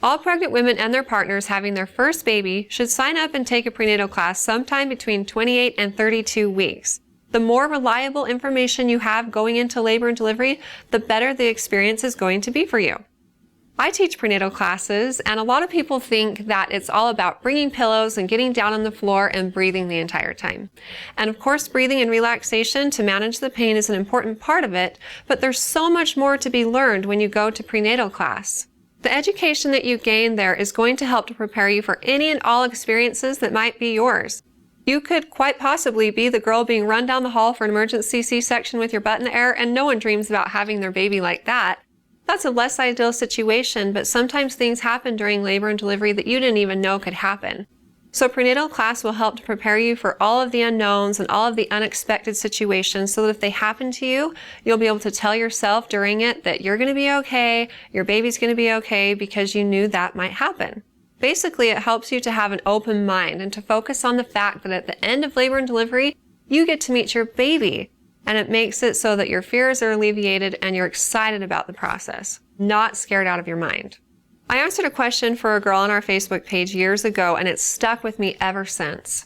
All pregnant women and their partners having their first baby should sign up and take a prenatal class sometime between 28 and 32 weeks. The more reliable information you have going into labor and delivery, the better the experience is going to be for you. I teach prenatal classes, and a lot of people think that it's all about bringing pillows and getting down on the floor and breathing the entire time. And of course, breathing and relaxation to manage the pain is an important part of it, but there's so much more to be learned when you go to prenatal class. The education that you gain there is going to help to prepare you for any and all experiences that might be yours. You could quite possibly be the girl being run down the hall for an emergency C-section with your butt in the air, and no one dreams about having their baby like that. That's a less ideal situation, but sometimes things happen during labor and delivery that you didn't even know could happen. So prenatal class will help to prepare you for all of the unknowns and all of the unexpected situations so that if they happen to you, you'll be able to tell yourself during it that you're going to be okay, your baby's going to be okay, because you knew that might happen. Basically, it helps you to have an open mind and to focus on the fact that at the end of labor and delivery, you get to meet your baby. And it makes it so that your fears are alleviated and you're excited about the process, not scared out of your mind. I answered a question for a girl on our Facebook page years ago, and it's stuck with me ever since.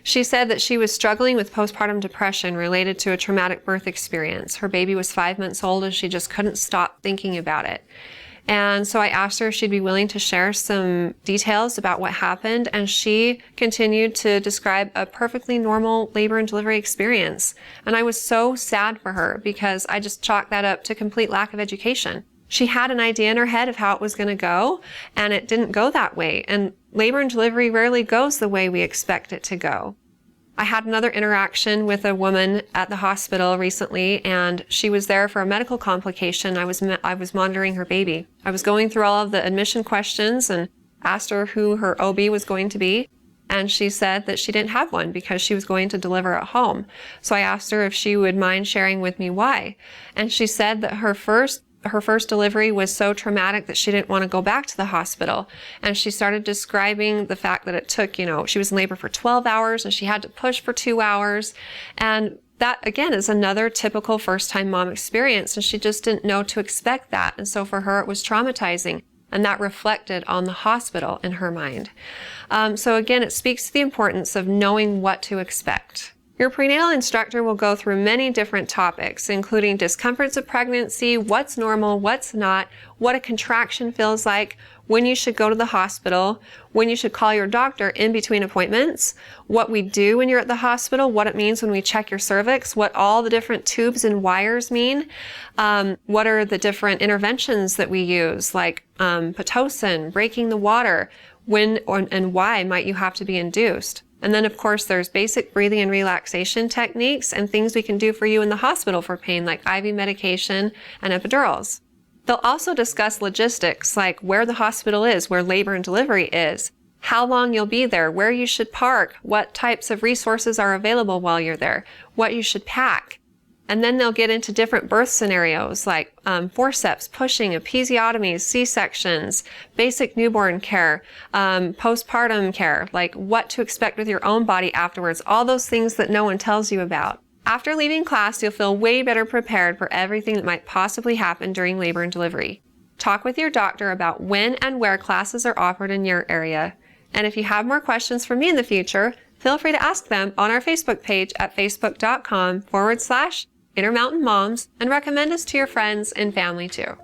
She said that she was struggling with postpartum depression related to a traumatic birth experience. Her baby was 5 months old and she just couldn't stop thinking about it. And so I asked her if she'd be willing to share some details about what happened, and she continued to describe a perfectly normal labor and delivery experience. And I was so sad for her because I just chalked that up to complete lack of education. She had an idea in her head of how it was going to go, and it didn't go that way. And labor and delivery rarely goes the way we expect it to go. I had another interaction with a woman at the hospital recently, and she was there for a medical complication. I was monitoring her baby. I was going through all of the admission questions and asked her who her OB was going to be, and she said that she didn't have one because she was going to deliver at home. So I asked her if she would mind sharing with me why. And she said that her first delivery was so traumatic that she didn't want to go back to the hospital. And she started describing the fact that it took, she was in labor for 12 hours and she had to push for 2 hours. And that, again, is another typical first-time mom experience. And she just didn't know to expect that. And so for her, it was traumatizing. And that reflected on the hospital in her mind. So again, it speaks to the importance of knowing what to expect. Your prenatal instructor will go through many different topics, including discomforts of pregnancy, what's normal, what's not, what a contraction feels like, when you should go to the hospital, when you should call your doctor in between appointments, what we do when you're at the hospital, what it means when we check your cervix, what all the different tubes and wires mean, what are the different interventions that we use, like Pitocin, breaking the water, when and why might you have to be induced. And then, of course, there's basic breathing and relaxation techniques and things we can do for you in the hospital for pain, like IV medication and epidurals. They'll also discuss logistics, like where the hospital is, where labor and delivery is, how long you'll be there, where you should park, what types of resources are available while you're there, what you should pack. And then they'll get into different birth scenarios like forceps, pushing, episiotomies, C-sections, basic newborn care, postpartum care, like what to expect with your own body afterwards, all those things that no one tells you about. After leaving class, you'll feel way better prepared for everything that might possibly happen during labor and delivery. Talk with your doctor about when and where classes are offered in your area. And if you have more questions for me in the future, feel free to ask them on our Facebook page at facebook.com/Intermountain Moms, and recommend us to your friends and family too.